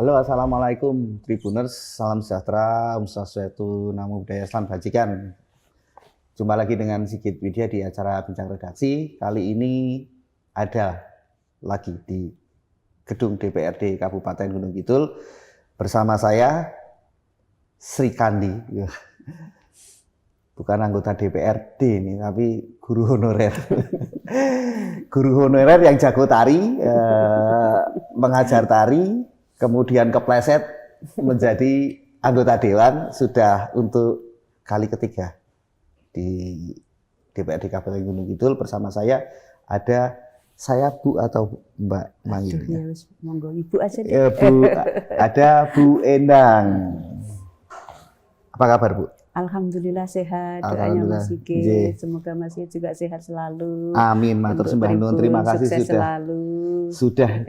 Halo, assalamualaikum Tribuners, salam sejahtera, Om Swastiastu, Namo Buddhaya, Salam Bajikan. Jumpa lagi dengan Sigit Widya di acara Bincang Redaksi. Kali ini ada lagi di gedung DPRD Kabupaten Gunung Kidul bersama saya Sri Kandi. Bukan anggota DPRD ini, tapi guru honorer. Guru honorer yang jago tari, mengajar tari, kemudian kepleset menjadi anggota dewan, sudah untuk kali ketiga di DPRD Kabupaten Gunung Kidul. Bersama saya ada Bu atau Mbak manggilnya? Ya, monggo Ibu aja deh. Ya, Bu, ada Bu Endang. Apa kabar, Bu? Alhamdulillah sehat, doanya Mas Sigit. Semoga Mas Sigit juga sehat selalu. Amin, matur sembah nuwun, terima kasih sudah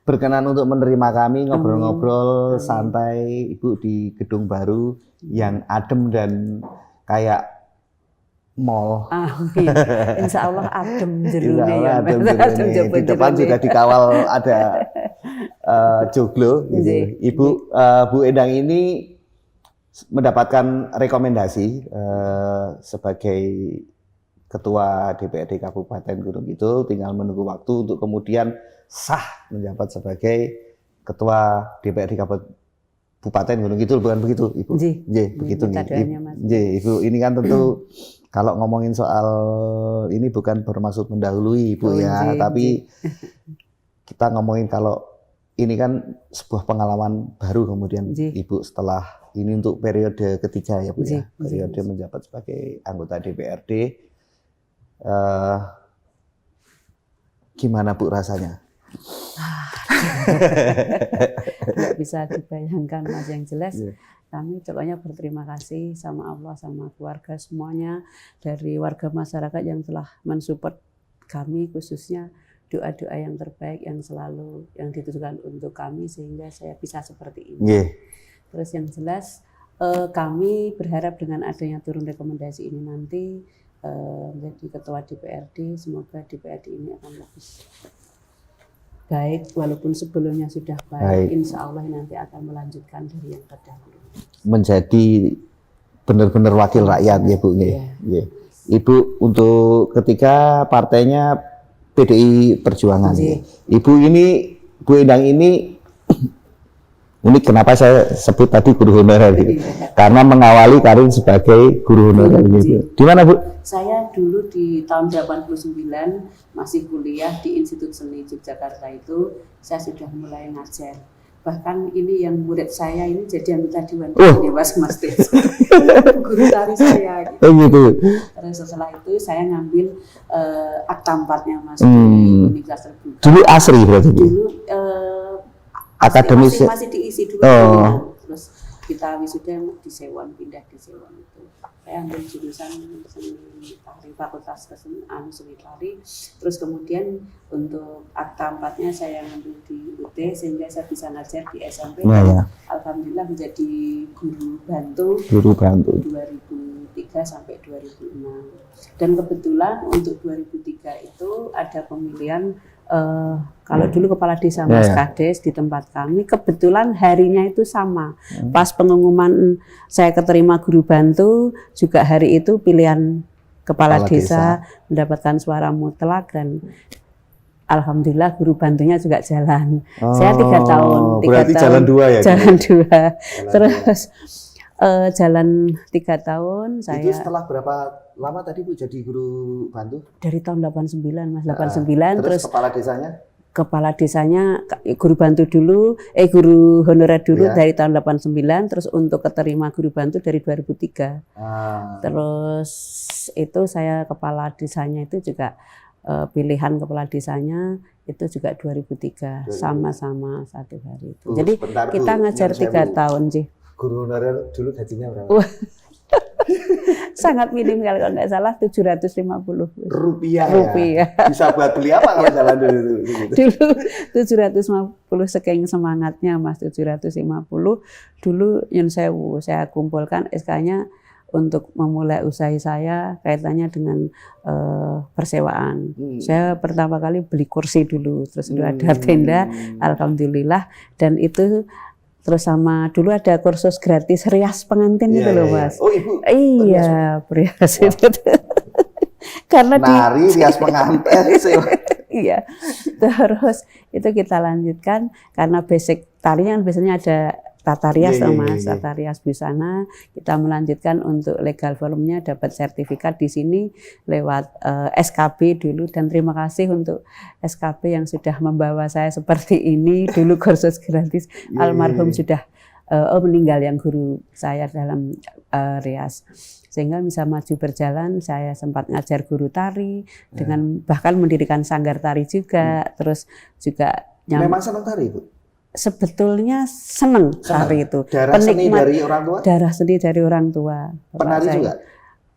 berkenan untuk menerima kami, ngobrol-ngobrol santai Ibu di gedung baru yang adem dan kayak mall. Amin. Insya Allah adem jerune ya. Di depan sudah dikawal ada joglo. Gitu. Ibu Bu Endang ini mendapatkan rekomendasi sebagai Ketua DPRD Kabupaten Gunung Kidul, tinggal menunggu waktu untuk kemudian sah menjabat sebagai Ketua DPRD Kabupaten Gunung Kidul, bukan begitu, Ibu? Begitu nih. Ibu, ini kan tentu kalau ngomongin soal ini bukan bermaksud mendahului Ibu tapi kita ngomongin kalau ini kan sebuah pengalaman baru kemudian Ibu setelah ini untuk periode ketiga ya Bu ya, periode menjabat sebagai anggota DPRD. Gimana Bu rasanya? Nggak bisa dibayangkan Mas, yang jelas kami pokoknya berterima kasih sama Allah, sama keluarga semuanya, dari warga masyarakat yang telah mensupport kami, khususnya doa-doa yang terbaik yang selalu yang ditujukan untuk kami sehingga saya bisa seperti ini. Terus yang jelas kami berharap dengan adanya turun rekomendasi ini nanti menjadi Ketua DPRD, semoga DPRD ini akan lebih baik, walaupun sebelumnya sudah baik. Insya Allah nanti akan melanjutkan dari yang terdahulu. Menjadi benar-benar wakil rakyat ya Bu. Ibu untuk ketika partainya PDI Perjuangan. Ibu ini, Bu Endang ini kenapa saya sebut tadi guru honorer gitu. Karena mengawali karir sebagai guru honorer gitu. Di mana Bu? Saya dulu di tahun 89 masih kuliah di Institut Seni Yogyakarta itu, saya sudah mulai ngajar. Bahkan ini yang murid saya ini jadi anggota dewan Dewas Mas Des. Guru tari saya gitu. Terus setelah itu saya ngambil akta 4-nya Mas di Universitas Terbuka. Dulu asri berarti Bu? Dulu akademis masih diisi dulu. Terus kita wisuda di Sewon, pindah di Sewon itu. Saya ambil jurusan seni tari, fakultas seni tari. Terus kemudian untuk akta 4-nya saya ngambil di UT sehingga saya bisa ngajar di SMP. Alhamdulillah menjadi guru bantu 2003 sampai 2006. Dan kebetulan untuk 2003 itu ada pemilihan kalau dulu kepala desa Mas Kades di tempat kami, kebetulan harinya itu sama. Pas pengumuman saya keterima guru bantu, juga hari itu pilihan kepala desa mendapatkan suara mutlak dan alhamdulillah guru bantunya juga jalan. Saya 3 tahun. Berarti jalan 2 ya? Jalan 2. Terus jalan 3 tahun saya. Itu setelah berapa lama tadi Bu jadi guru bantu? Dari tahun 89 Mas, 89 terus kepala desanya? Kepala desanya guru bantu dulu, guru honorer dulu dari tahun 89, terus untuk keterima guru bantu dari 2003. Terus itu saya kepala desanya itu juga pilihan kepala desanya itu juga 2003, sama-sama satu hari itu. Jadi kita ngajar 3 tahun sih. Guru honorer dulu gajinya berapa? Sangat minim kalau nggak salah 750 rupiah. Bisa buat beli apa kalau jalan dulu? Dulu 750 saking semangatnya Mas, 750 dulu Yun Sewu saya kumpulkan SK-nya untuk memulai usaha saya kaitannya dengan persewaan. Saya pertama kali beli kursi dulu, terus ada tenda, alhamdulillah, dan itu terus sama dulu ada kursus gratis rias pengantin itu loh Mas. Oh Ibu? Iya, rias itu. Karena nari rias pengantin. Iya, terus itu kita lanjutkan karena basic tarinya kan biasanya ada tata rias Mas, tata rias busana. Kita melanjutkan untuk legal formnya dapat sertifikat di sini lewat SKB dulu, dan terima kasih untuk SKB yang sudah membawa saya seperti ini. Dulu kursus gratis, almarhum sudah meninggal yang guru saya dalam rias. Sehingga bisa maju berjalan, saya sempat ngajar guru tari, dengan bahkan mendirikan sanggar tari juga, terus juga memang senang tari, Bu? Sebetulnya senang tari itu. Darah seni dari orang tua? Darah seni dari orang tua. Penari saya juga?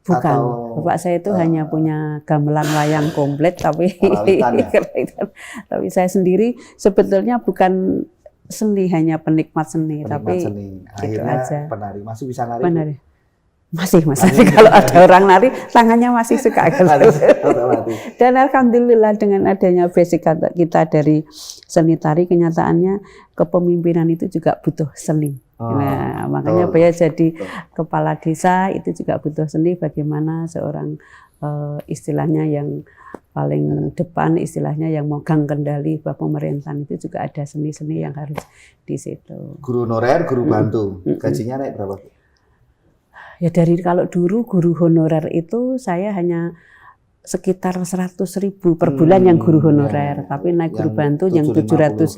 Bukan, bapak saya itu hanya punya gamelan wayang komplit, tapi tapi saya sendiri sebetulnya bukan seni, hanya penikmat seni, tapi seni. Gitu aja. Penari, masih bisa nari? Penari. Masih kalau ada orang nari tangannya masih suka dan alhamdulillah dengan adanya basic kita dari seni tari, kenyataannya kepemimpinan itu juga butuh seni. Nah makanya saya jadi kepala desa itu juga butuh seni, bagaimana seorang istilahnya yang paling depan, istilahnya yang megang kendali pemerintahan itu juga ada seni-seni yang harus di situ. Guru honorer, guru bantu, gajinya naik berapa? Ya dari kalau dulu guru honorer itu saya hanya sekitar 100.000 per bulan yang guru honorer, tapi naik guru bantu yang 750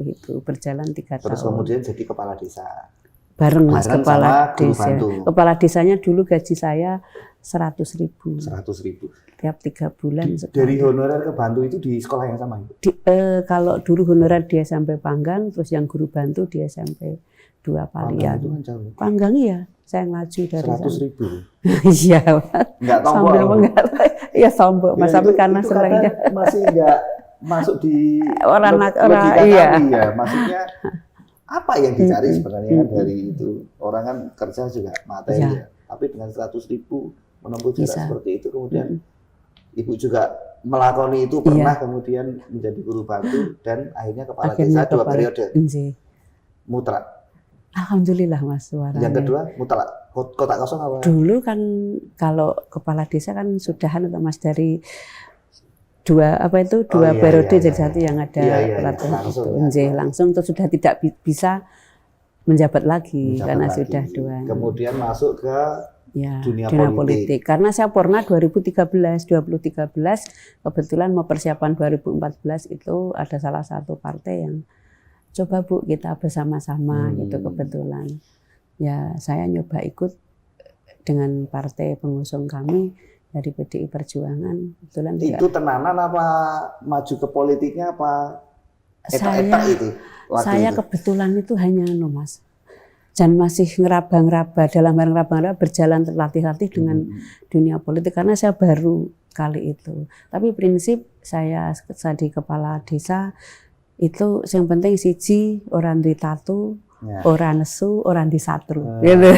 itu berjalan 3 tahun. Terus kemudian jadi kepala desa. Bareng Mas kepala desa. Kepala desanya dulu gaji saya 100.000. 100.000. Tiap 3 bulan. Dari honorer ke bantu itu di sekolah yang sama? Kalau dulu honorer dia sampai Panggang, terus yang guru bantu dia sampai 2 Palian. Panggang ya. Saya ngaju dari 100.000. Iya, nggak tombol. Iya tombol, Mas, tapi karena selengnya masih nggak masuk di orang iya. Maksudnya apa yang dicari sebenarnya kan dari itu, orang kan kerja juga materi ya. Tapi dengan 100.000 menempuh jarak seperti itu, kemudian Ibu juga melakoni itu pernah, kemudian menjadi guru bantu dan akhirnya kepala desa 2 periode. Mutlak. Alhamdulillah Mas suaranya. Yang kedua mutlak kotak kosong apa? Dulu kan kalau kepala desa kan sudahan atau Mas dari dua periode jadi satu yang ada pelatihan itu. Langsung terus sudah tidak bisa menjabat lagi karena sudah 2. Kemudian masuk ke dunia politik. Karena saya pernah 2013 kebetulan mau persiapan 2014 itu ada salah satu partai yang coba Bu kita bersama-sama gitu, kebetulan ya saya nyoba ikut dengan partai pengusung kami dari PDI Perjuangan. Kebetulan itu tenanan apa maju ke politiknya apa etak-etak itu? Saya kebetulan itu hanya Mas, dan masih ngeraba-ngeraba dalam ngeraba-ngeraba berjalan terlatih-latih dengan dunia politik karena saya baru kali itu. Tapi prinsip saya di kepala desa itu yang penting siji orang di tato, orang nesu, orang di satru. Gitu.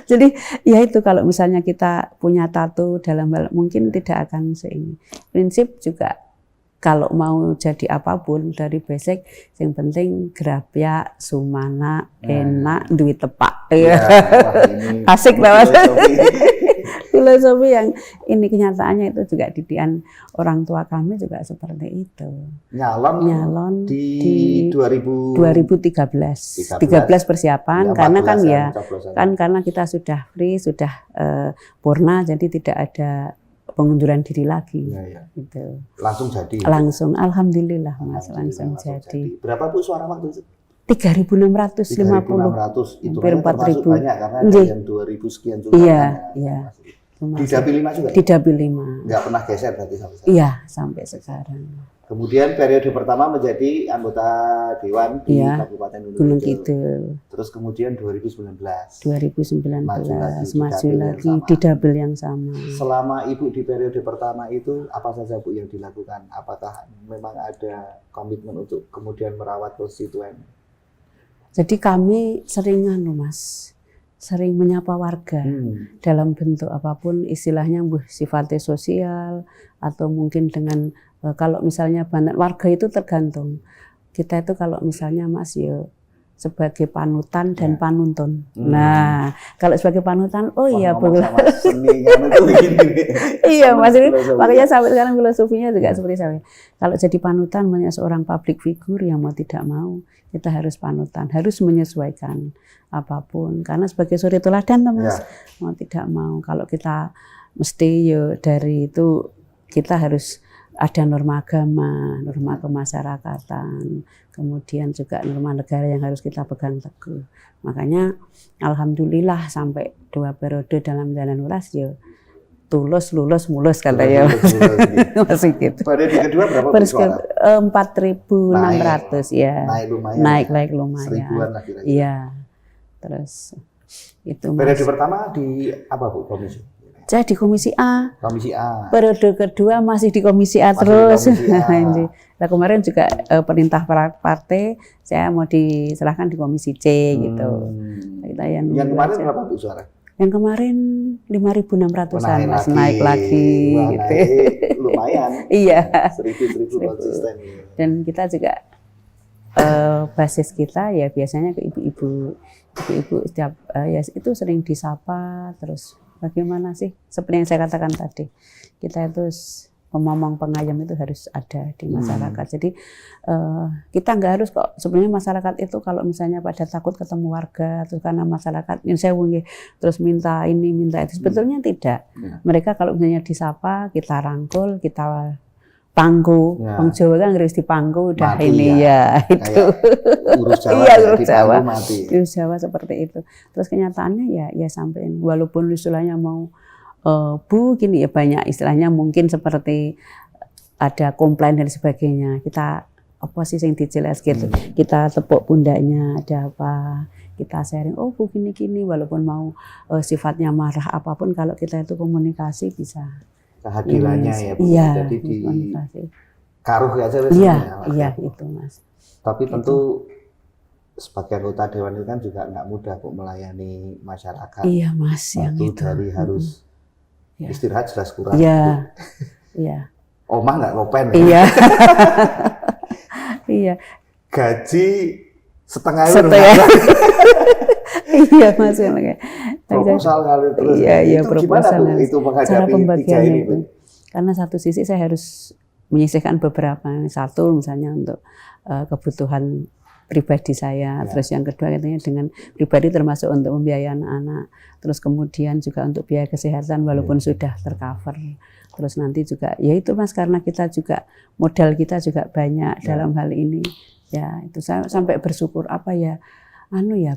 Jadi ya itu kalau misalnya kita punya tato dalam mungkin tidak akan seini. Prinsip juga kalau mau jadi apapun dari basic, yang penting gerapya, sumana, enak, duit tepak. Asik banget. Filosofi yang ini kenyataannya itu juga didikan orang tua kami juga seperti itu. Nyalon di 2013 persiapan karena kan karena kita sudah free, sudah purna, jadi tidak ada pengunduran diri lagi. Gitu. Langsung jadi. Langsung, alhamdulillah Mas, langsung jadi. Berapa Bu suara waktu itu? 3.650. Itu hampir 4.000. Banyak karena ada yang 2.000 sekian juga. Iya. Di Dapil 5 juga? Di Dapil 5. Nggak pernah geser berarti sampai sekarang? Iya, sampai sekarang. Kemudian periode pertama menjadi anggota Dewan di Kabupaten Gunung Kidul. Terus kemudian 2019 maju lagi di Dapil yang sama. Selama Ibu di periode pertama itu apa saja Bu yang dilakukan? Apakah memang ada komitmen untuk kemudian merawat konstituen? Jadi kami seringan Mas. sering menyapa warga dalam bentuk apapun, istilahnya sifatnya sosial atau mungkin dengan kalau misalnya warga itu tergantung. Kita itu kalau misalnya Mas ya sebagai panutan dan panuntun. Nah, kalau sebagai panutan, iya boleh. Iya, Mas, makanya sampai sekarang filosofinya juga seperti saya. Kalau jadi panutan, seorang public figure yang mau tidak mau, kita harus panutan, harus menyesuaikan apapun. Karena sebagai suri teladan, Mas, mau tidak mau. Kalau kita mesti ya dari itu kita harus ada norma agama, norma kemasyarakatan, kemudian juga norma negara yang harus kita pegang teguh. Makanya alhamdulillah sampai 2 periode dalam Jalan Ulas ya tulus, lulus, mulus katanya. Masih gitu. Periode kedua berapa? 4.600 ya. Naik lumayan. Seribuan lah kira-kira. Iya. Terus itu Mas. Periode pertama di apa Bu, komisi? Saya di Komisi A. Komisi A. Periode kedua masih di Komisi A terus. Nah, kemarin juga perintah partai saya mau diserahkan di Komisi C gitu. Kita yang kemarin berapa Bu suara? Yang kemarin 5.600-an Mas, naik lagi gitu. Naik, lumayan. Iya. 1.000 konsisten. Dan kita juga basis kita ya biasanya ke ibu-ibu setiap ya itu sering disapa terus. Bagaimana sih? Seperti yang saya katakan tadi, kita itu pemomong pengayom itu harus ada di masyarakat. Jadi kita nggak harus kok. Sebenarnya masyarakat itu kalau misalnya pada takut ketemu warga, terus karena masyarakat yang saya terus minta ini minta itu, sebetulnya tidak. Mereka kalau misalnya disapa, kita rangkul, kita pangku, Wong Jawa kan harus dipangku udah mati, ini ya itu. Urus Jawa, iya, urus Jawa. Mati. Urus Jawa seperti itu. Terus kenyataannya ya sampai ini. Walaupun istilahnya mau Bu gini ya banyak istilahnya mungkin seperti ada komplain dan sebagainya. Kita apa sih yang dijelas gitu. Kita tepuk pundaknya ada apa. Kita sharing, oh Bu gini-gini walaupun mau sifatnya marah apapun kalau kita itu komunikasi bisa. Kehadirannya ya Bu, iya, jadi di karuh aja iya itu Mas. Tapi tentu sebagai anggota dewan itu kan juga nggak mudah Bu melayani masyarakat. Iya Mas, yang itu dari harus istirahat jelas kurang. Iya, iya. Omah nggak ngopen ya? Iya. Iya. Gaji setengah. Iya Mas, proposal kali terus. Iya, itu gimana Bu itu menghadapi tiga ini Bu? Karena satu sisi saya harus menyisihkan beberapa. Satu misalnya untuk kebutuhan pribadi saya, terus yang kedua katanya dengan pribadi termasuk untuk membiayai anak-anak, terus kemudian juga untuk biaya kesehatan walaupun sudah tercover. Terus nanti juga ya itu Mas karena kita juga modal kita juga banyak dalam hal ini. Ya, itu saya sampai bersyukur apa ya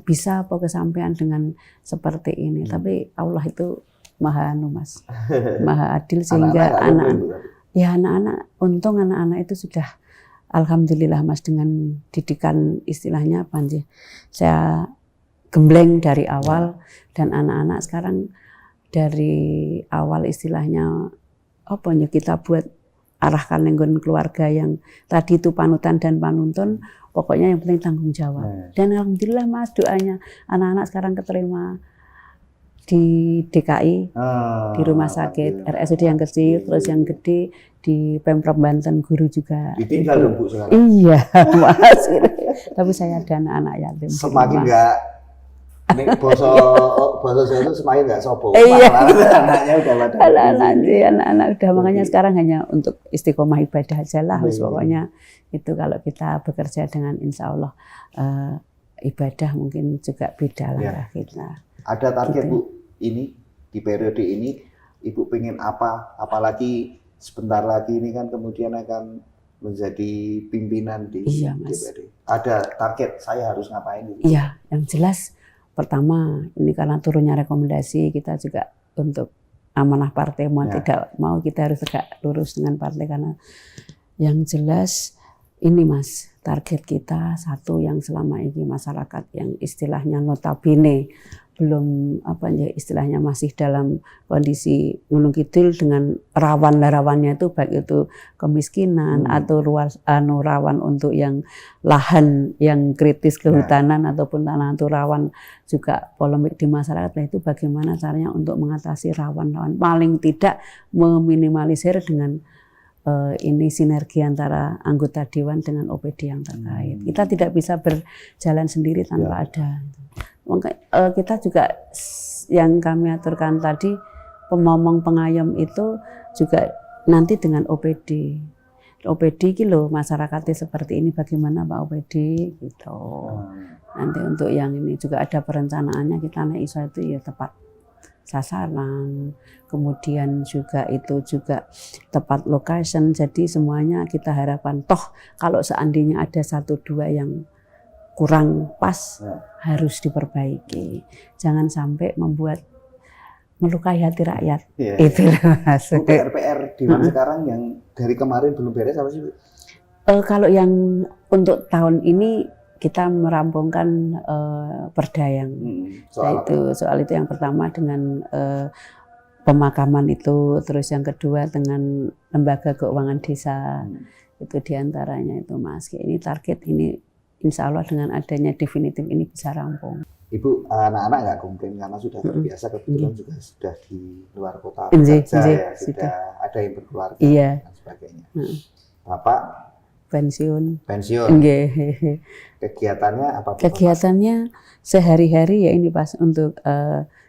bisa apa kesampaian dengan seperti ini. Tapi Allah itu maha Mas, maha adil sehingga anak-anak untung anak-anak itu sudah alhamdulillah Mas dengan didikan istilahnya apa sih? Saya gembleng dari awal dan anak-anak sekarang dari awal istilahnya kita buat arahkan lingkungan keluarga yang tadi itu panutan dan panuntun. Pokoknya yang penting tanggung jawab. Dan alhamdulillah Mas doanya anak-anak sekarang keterima di DKI, di rumah sakit RSUD yang kecil, terus yang gede di Pemprov Banten guru juga. Ditinggal dong Bu sekarang. Iya Mas. Tapi saya ada anak-anak yatim. Semakin enggak boso itu semakin enggak sopo. Iya. Anaknya udah pada. Anak-anak udah makanya sekarang hanya untuk istiqomah ibadah aja lah. Pokoknya itu kalau kita bekerja dengan insya Allah ibadah mungkin juga beda lah kita. Ada target gitu. Bu ini di periode ini Ibu pengen apa? Apalagi sebentar lagi ini kan kemudian akan menjadi pimpinan di DPRD. Ada target saya harus ngapain? Iya, yang jelas pertama ini karena turunnya rekomendasi kita juga untuk amanah partai mau tidak mau kita harus tegak lurus dengan partai karena yang jelas ini Mas target kita satu yang selama ini masyarakat yang istilahnya notabene belum apa ya istilahnya masih dalam kondisi Gunung Kidul dengan rawan-rawannya itu baik itu kemiskinan atau rawan untuk yang lahan yang kritis kehutanan ataupun tanah itu rawan juga polemik di masyarakat. Nah, itu bagaimana caranya untuk mengatasi rawan-rawan paling tidak meminimalisir dengan ini sinergi antara anggota dewan dengan OPD yang terkait. Kita tidak bisa berjalan sendiri tanpa ada. Kita juga yang kami aturkan tadi pemomong pengayom itu juga nanti dengan OPD. OPD gitu loh, masyarakatnya seperti ini bagaimana Pak OPD gitu. Nanti untuk yang ini juga ada perencanaannya kita naik ISO itu ya tepat sasaran, kemudian juga itu juga tepat location. Jadi semuanya kita harapkan toh kalau seandainya ada 1-2 yang kurang pas harus diperbaiki. Jangan sampai membuat melukai hati rakyat. Itu Mas. PR Dewan sekarang yang dari kemarin belum beres apa sih Bu? Kalau yang untuk tahun ini kita merampungkan perda yang soal itu yang pertama dengan pemakaman itu, terus yang kedua dengan lembaga keuangan desa itu diantaranya itu Mas. Ini target ini insya Allah dengan adanya definitif ini bisa rampung. Ibu, anak-anak nggak komplain karena sudah terbiasa, kebetulan juga sudah di luar kota bekerja ya, sudah ada yang berkeluarga dan sebagainya. Bapak pensiun. Kegiatannya apa? Kegiatannya sehari-hari ya ini pas untuk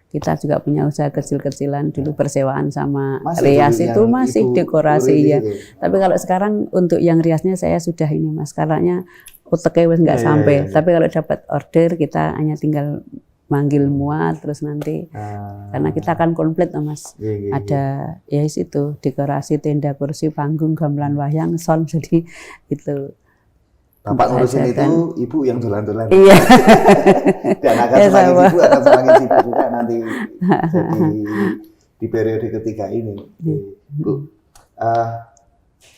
kita juga punya usaha kecil-kecilan dulu persewaan sama rias itu masih dekorasi ya. Tapi kalau sekarang untuk yang riasnya saya sudah ini Mas, karenanya uteknya wis nggak sampai. Tapi kalau dapat order kita hanya tinggal manggil muat terus nanti karena kita akan komplit Mas. Ada ya itu dekorasi tenda kursi panggung gamelan wayang sound jadi itu. Bapak ngurusin itu, Ibu yang dolan-dolan. Iya. Dan akan semakin sibuk, akan semakin sibuk juga nanti jadi di periode ketiga ini. Bu,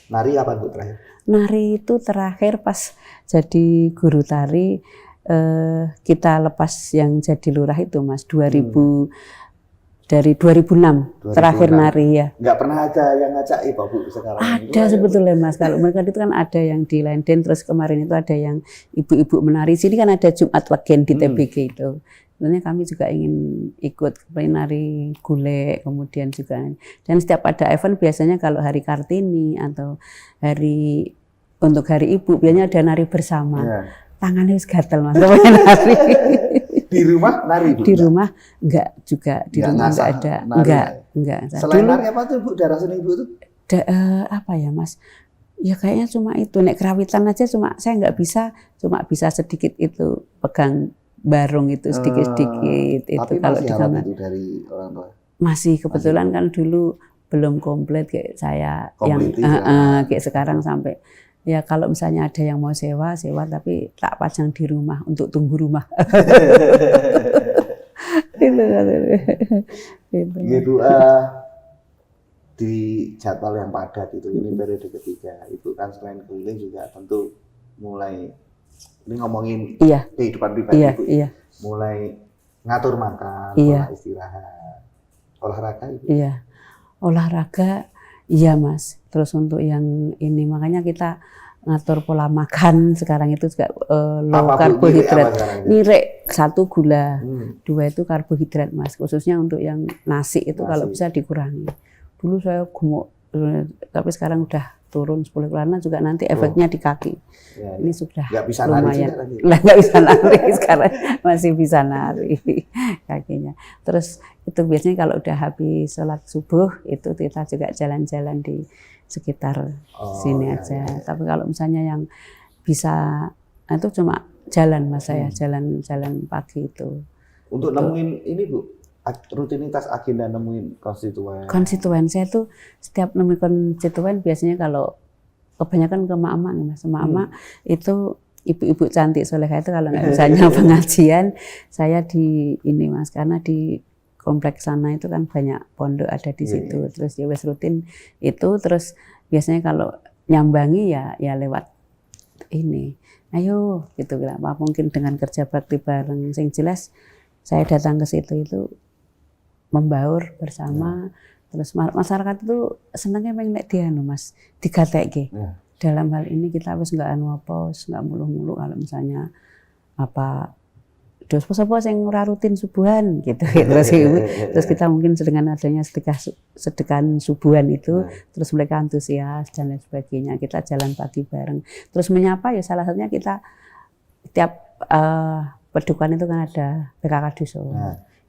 nari apa Bu terakhir? Nari itu terakhir pas jadi guru tari kita lepas yang jadi lurah itu Mas 2006 terakhir nari ya. Nggak pernah ada yang ngajak Ibu Bu sekarang? Ada sebetulnya Mas, kalau mereka itu kan ada yang di Lenden, terus kemarin itu ada yang ibu-ibu menari. Sini kan ada Jumat Legen di TBG itu. Sebenarnya kami juga ingin ikut nari gulek, kemudian juga. Dan setiap ada event biasanya kalau hari Kartini atau untuk hari ibu biasanya ada nari bersama. Tangannya harus gatel Mas, nari. Di rumah nari Bu? Di rumah enggak juga, di rumah enggak ada. Enggak. Selain nari apa tuh Bu, darah seni Ibu tuh? Apa ya Mas? Ya kayaknya cuma itu, nek kerawitan aja saya nggak bisa, cuma bisa sedikit itu pegang barung itu sedikit-sedikit itu. Tapi kalau masih di kamar itu dari orang tua? Masih kebetulan kan dulu belum komplit kayak saya kayak sekarang sampai ya kalau misalnya ada yang mau sewa tapi tak pajang di rumah untuk tunggu rumah. Gitu. Di jadwal yang padat itu ini periode ketiga, Ibu kan selain keliling juga tentu mulai ini ngomongin kehidupan pribadi Ibu, mulai ngatur makan, pola istirahat, olahraga Ibu. Iya, olahraga iya Mas. Terus untuk yang ini makanya kita ngatur pola makan sekarang itu juga low karbohidrat. Nirek 1 gula, 2 itu karbohidrat Mas. Khususnya untuk yang nasi itu kalau bisa dikurangi. Dulu saya gemuk, tapi sekarang udah turun 10 kilo juga nanti efeknya di kaki. Ini sudah lumayan. Nggak bisa nari sekarang masih bisa nari kakinya. Terus itu biasanya kalau udah habis sholat subuh itu kita juga jalan-jalan di sekitar sini aja. Tapi kalau misalnya yang bisa itu cuma jalan Mas saya, jalan-jalan pagi itu. Untuk nemuin ini Bu, rutinitas agenda nemuin konstituen. Konstituen saya tuh setiap nemuin konstituen biasanya kalau kebanyakan ke Mak-mak nih Mas. Mak-mak itu ibu-ibu cantik soleha itu kalau nggak misalnya pengajian saya di ini Mas, karena di kompleks sana itu kan banyak pondok ada di situ. Terus ya wes rutin itu, terus biasanya kalau nyambangi ya lewat ini. Ayo gitu apa mungkin dengan kerja bakti bareng sing jelas saya datang ke situ itu membaur bersama. Terus masyarakat itu senangnya pengen nek dianu Mas, digatekke. Dalam hal ini kita wis nggak anu apa, nggak mulu-mulu kalau misalnya apa dos apa sing ora rutin subuhan gitu. Terus kita mungkin dengan adanya sedekah subuhan itu terus mereka antusias dan lain sebagainya. Kita jalan pagi bareng. Terus menyapa ya salah satunya kita tiap pedukan itu kan ada PKK Dusun.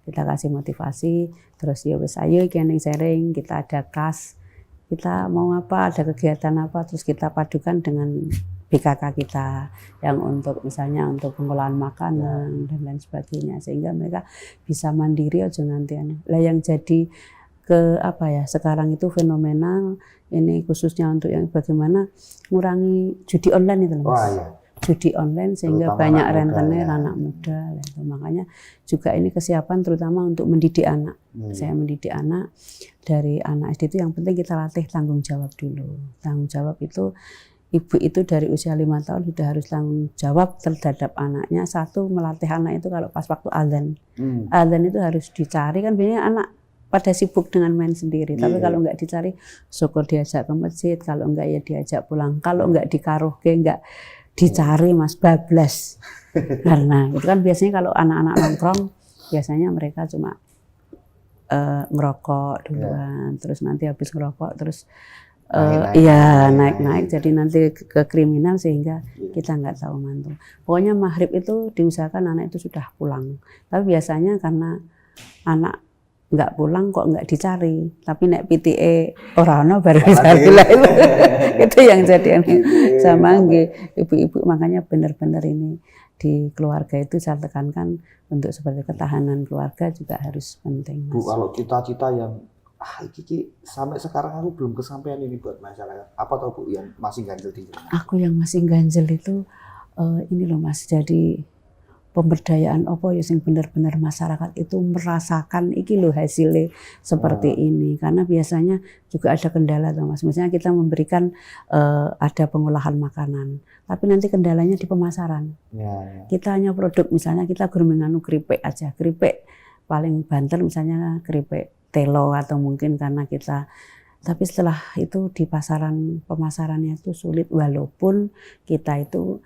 Kita kasih motivasi, terus ya wis ayo iki ning sharing, kita ada kas. Kita mau apa, ada kegiatan apa, terus kita padukan dengan BKK kita yang untuk misalnya untuk pengolahan makanan dan lain sebagainya, sehingga mereka bisa mandiri aja nantiannya. Lah yang jadi ke apa ya sekarang itu fenomenal ini khususnya untuk yang bagaimana ngurangi judi online itu loh Mas. Judi online sehingga terutama banyak rentenir anak muda itu. Makanya juga ini kesiapan terutama untuk mendidik anak. Saya mendidik anak dari anak SD itu yang penting kita latih tanggung jawab dulu. Tanggung jawab itu ibu itu dari usia 5 tahun sudah harus tanggung jawab terhadap anaknya. Satu, melatih anak itu kalau pas waktu azan. Azan itu harus dicari, kan biasanya anak pada sibuk dengan main sendiri. Tapi kalau enggak dicari, syukur diajak ke masjid. Kalau enggak ya diajak pulang. Kalau enggak dikaruhke, enggak dicari Mas, bablas. Karena itu kan biasanya kalau anak-anak nongkrong, biasanya mereka cuma ngerokok duluan. Terus nanti habis ngerokok, terus naik-naik jadi nanti ke kriminal sehingga kita nggak tahu mantul. Pokoknya maghrib itu diusahakan anak itu sudah pulang. Tapi biasanya karena anak nggak pulang kok nggak dicari, tapi nek PTE orang baru dicari lah itu yang jadi sama ibu-ibu. Makanya benar-benar ini di keluarga itu saya tekankan untuk seperti ketahanan keluarga juga harus penting Mas. Bu, kalau cita-cita yang iki sampai sekarang aku belum kesampaian ini buat masyarakat. Apa tau Bu yang masih ganjel di sini? Aku yang masih ganjel itu ini loh Mas, jadi pemberdayaan apa ya sing benar-benar masyarakat itu merasakan iki loh hasilnya seperti ini. Karena biasanya juga ada kendala tuh Mas. Misalnya kita memberikan ada pengolahan makanan, tapi nanti kendalanya di pemasaran. Kita hanya produk, misalnya kita menganu keripik aja, keripik paling banter misalnya keripik telo atau mungkin karena kita, tapi setelah itu di pemasarannya itu sulit walaupun kita itu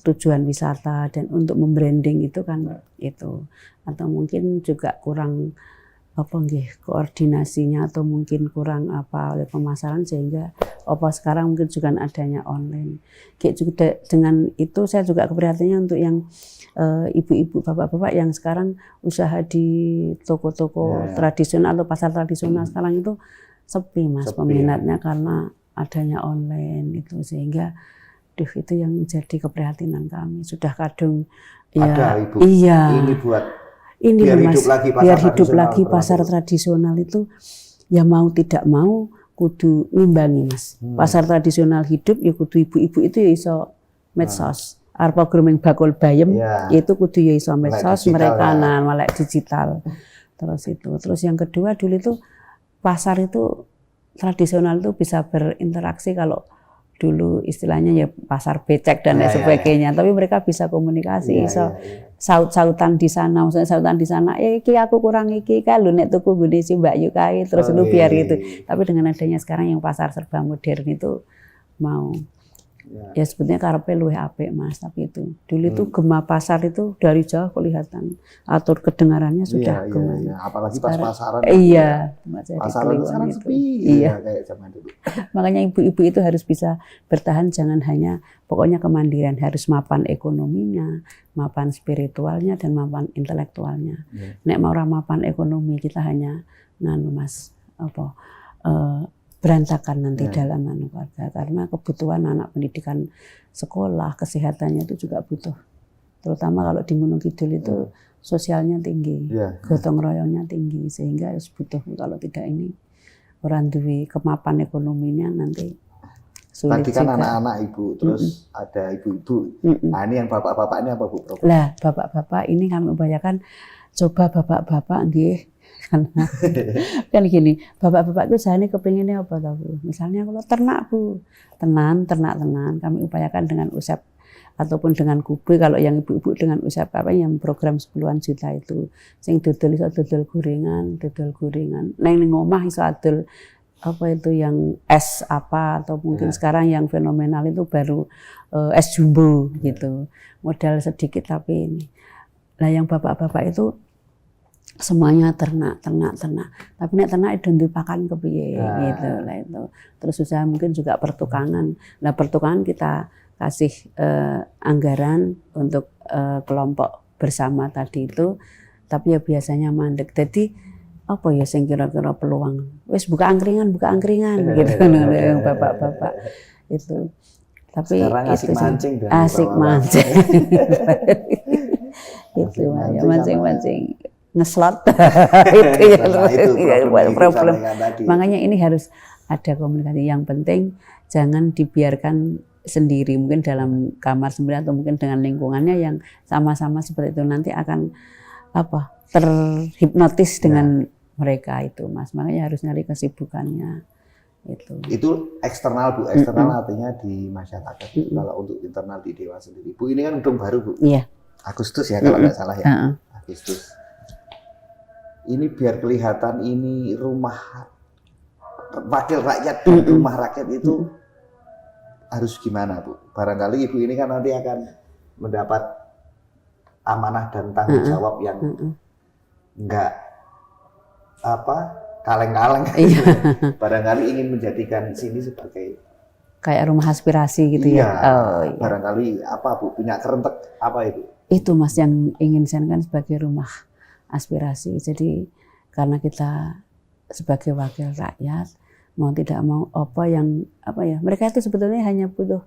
tujuan wisata dan untuk membranding itu kan itu, atau mungkin juga kurang apa koordinasinya atau mungkin kurang apa oleh pemasaran sehingga apa sekarang mungkin juga adanya online. Kayak juga dengan itu saya juga keprihatinnya untuk yang ibu-ibu bapak-bapak yang sekarang usaha di toko-toko tradisional atau pasar tradisional sekarang itu sepi Mas peminatnya karena adanya online itu, sehingga itu yang menjadi keprihatinan kami. Sudah kadung ada, Ibu. Ini buat biar Mas, hidup lagi pasar tradisional itu ya mau tidak mau kudu ngimbangi Mas. Pasar tradisional hidup ya kudu ibu-ibu itu ya iso medsos. Arpa gromeng bakul bayem itu kudu ya iso medsos, mereka melek digital. Terus yang kedua dulu itu pasar itu tradisional itu bisa berinteraksi kalau dulu istilahnya ya pasar becek dan lain sebagainya, tapi mereka bisa komunikasi, saut-sautan di sana, maksudnya sautan di sana, iki aku kurang iki kan, lu nek tuku gede si Mbak Yu kae, terus lu biar gitu. Tapi dengan adanya sekarang yang pasar serba modern itu mau ya sebetulnya karepe luwih apik Mas, tapi itu dulu itu gema pasar itu dari jauh kelihatan atau kedengarannya sudah gema. Apalagi pas pasaran. Pasaran sekarang sepi. Kayak zaman dulu. Makanya ibu-ibu itu harus bisa bertahan, jangan hanya pokoknya kemandirian, harus mapan ekonominya, mapan spiritualnya dan mapan intelektualnya. Nek mau mapan ekonomi kita hanya Mas berantakan nanti dalam keluarga, karena kebutuhan anak pendidikan sekolah, kesehatannya itu juga butuh. Terutama kalau di Gunung Kidul itu sosialnya tinggi, gotong royongnya tinggi, sehingga harus butuh. Kalau tidak ini orang duwe kemapan ekonominya nanti sulit. Tadi kan anak-anak Ibu, terus ada ibu-ibu. Nah ini yang bapak-bapak ini apa Bu? Lah bapak-bapak ini kami upayakan coba bapak-bapak nggih. Karena kan gini, bapak-bapak itu sehari kepinginnya apa tahu? Misalnya kalau ternak Bu, ternak kami upayakan dengan usap ataupun dengan kube, kalau yang ibu-ibu dengan usaha apa yang program 10-an juta itu sing dodol iso dodol gorengan neng omah iso adol apa itu yang es apa, atau mungkin sekarang yang fenomenal itu baru es jumbo gitu, modal sedikit tapi ini. Nah yang bapak-bapak itu semuanya ternak. Tapi nek ternak itu dipakan kepiye gitu lah itu. Terus usaha mungkin juga pertukangan. Nah pertukangan kita kasih anggaran untuk kelompok bersama tadi itu, tapi ya biasanya mandek. Jadi apa ya sing kira-kira peluang? Wis buka angkringan gitu yang bapak-bapak itu. Tapi sekarang asik itu mancing, asik mancing. Itu ya mancing ngeslot itu ya problem. Makanya ini harus ada komunikasi. Yang penting jangan dibiarkan sendiri, mungkin dalam kamar sendiri atau mungkin dengan lingkungannya yang sama-sama seperti itu, nanti akan terhipnotis dengan mereka itu, Mas. Makanya harus nyari kesibukannya itu eksternal, Bu. Eksternal artinya di masyarakat. Kalau untuk internal di Dewa sendiri, Bu, ini kan gedung baru, Bu. Iya. Agustus ya kalau nggak salah ya. Agustus. Ini biar kelihatan ini rumah wakil rakyat dan rumah rakyat itu harus gimana, Bu? Barangkali Ibu ini kan nanti akan mendapat amanah dan tanggung jawab yang enggak kaleng-kaleng. Barangkali ingin menjadikan sini sebagai kayak rumah aspirasi gitu ya. Iya. Barangkali Bu, punya kerentek apa itu? Itu Mas yang ingin saya kan sebagai rumah aspirasi. Jadi karena kita sebagai wakil rakyat mau tidak mau mereka itu sebetulnya hanya butuh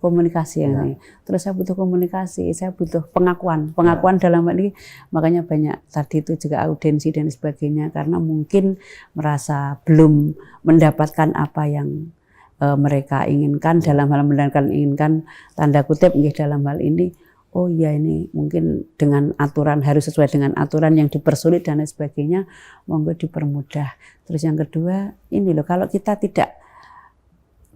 komunikasi ini. Terus saya butuh komunikasi, saya butuh pengakuan dalam hal ini. Makanya banyak tadi itu juga audiensi dan sebagainya, karena mungkin merasa belum mendapatkan apa yang mereka inginkan, dalam hal inginkan tanda kutip dalam hal ini. Oh iya, ini mungkin dengan aturan, harus sesuai dengan aturan yang dipersulit dan lain sebagainya, monggo dipermudah. Terus yang kedua, ini loh, kalau kita tidak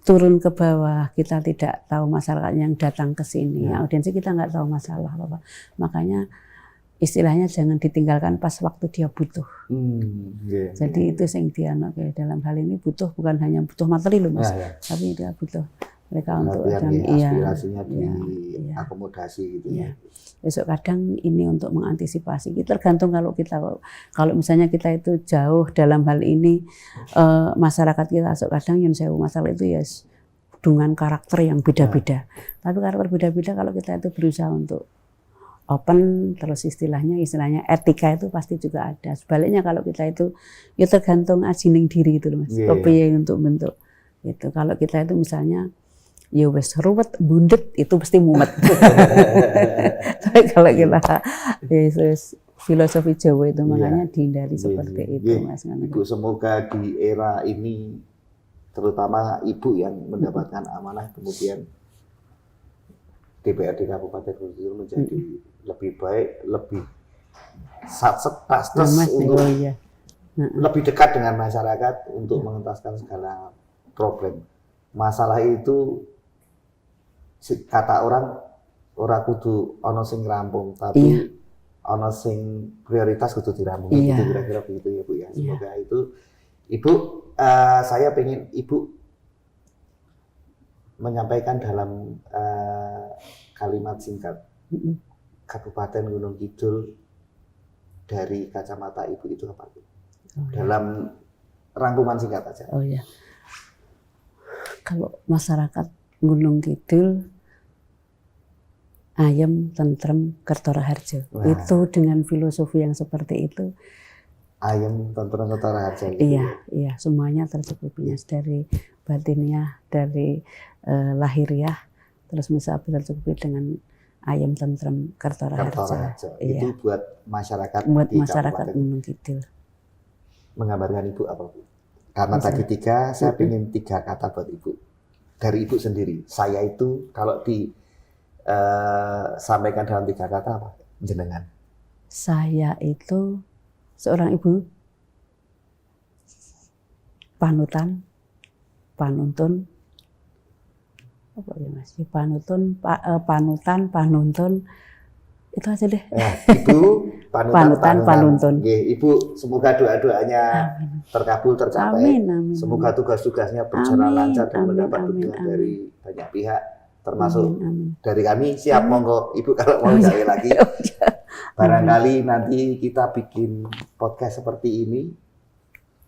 turun ke bawah, kita tidak tahu masyarakat yang datang ke sini, audiensi kita nggak tahu masalah apa. Makanya istilahnya jangan ditinggalkan pas waktu dia butuh. Jadi itu yang dia dalam hal ini butuh, bukan hanya butuh materi loh Mas, tapi dia butuh mereka untuk aspirasinya diakomodasi gitu ya. Besok kadang ini untuk mengantisipasi. Tergantung kalau misalnya kita itu jauh dalam hal ini masyarakat kita, kadang yang sewu masalah itu ya dengan karakter yang beda-beda. Tapi karakter beda-beda kalau kita itu berusaha untuk open, terus istilahnya etika itu pasti juga ada. Sebaliknya kalau kita itu ya tergantung ajining diri itu Mas. Kepiye untuk bentuk itu. Kalau kita itu misalnya ya wes ruwet, bundet, itu pasti mumet. Tapi kalau kita filosofi Jawa itu makanya dihindari seperti itu, Mas. Ibu, semoga di era ini, terutama Ibu yang mendapatkan amanah, kemudian DPRD Kabupaten Gunung Kidul menjadi lebih baik, lebih untuk lebih dekat dengan masyarakat untuk mengentaskan segala problem. Masalah itu kata orang kudu ono sing rampung, tapi ono sing prioritas kudu dirampung. Itu kira-kira begitu ya Bu ya. Semoga itu Ibu, saya pengen Ibu menyampaikan dalam kalimat singkat Kabupaten Gunung Kidul dari kacamata Ibu itu apa? Dalam rangkuman singkat aja. Kalau masyarakat Gunung Kidul ayem, tentrem, Kertora Harjo. Itu dengan filosofi yang seperti itu. Ayem, tentrem, Kertora Harjo. Iya, semuanya tercukupinya dari batiniah, dari lahiriah, terus bisa tercukupi dengan ayem, tentrem, Kertora Harjo. Itu buat masyarakat Gunung Kidul. Menggambarkan Ibu apa Bu? Karena tadi saya ingin 3 kata buat Ibu. Dari Ibu sendiri, saya itu kalau disampaikan dalam 3 kata apa? Jenengan. Saya itu seorang ibu, panutan, panuntun, Apa ya Mas? Panutan, panuntun. Itu aja deh. Ibu panutan, panuntun. Ibu semoga doa-doanya terkabul, tercapai. Amin. Semoga tugas-tugasnya berjalan lancar dan mendapat amin. dukungan dari banyak pihak, termasuk Amin. dari kami. Siap, monggo Ibu kalau mau gawe lagi. Barangkali nanti kita bikin podcast seperti ini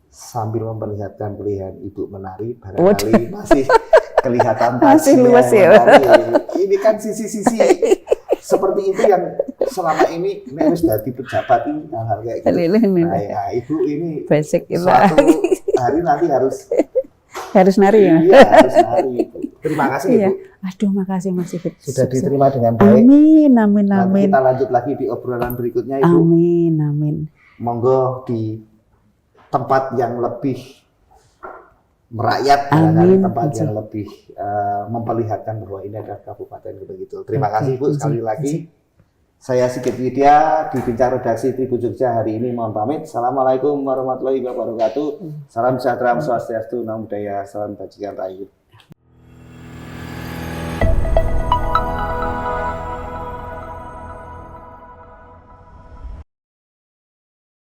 sambil memperlihatkan pilihan Ibu menari. Barangkali masih kelihatan masih luas ya. Ini kan sisi-sisi seperti itu yang selama ini harus jadi pejabat ini hal-hal kayak gitu. Nah, ya, Ibu ini basic suatu hari nanti harus nari ya. Iya, harus nari. Terima kasih Ibu. Aduh, makasih Mas Sigit. Sudah diterima dengan baik. Amin. Nanti kita lanjut lagi di obrolan berikutnya Ibu. Amin. Monggo di tempat yang lebih merakyat, tempat yang lebih memperlihatkan bahwa ini adalah Kabupaten Gunung Kidul. Terima kasih Bu sekali lagi. Saya Sigit Widya di Bincang Redaksi Tribun Jogja hari ini mohon pamit. Assalamualaikum warahmatullahi wabarakatuh. Salam sejahtera, swastiastu, namo buddhaya, salam bajikan rahayu.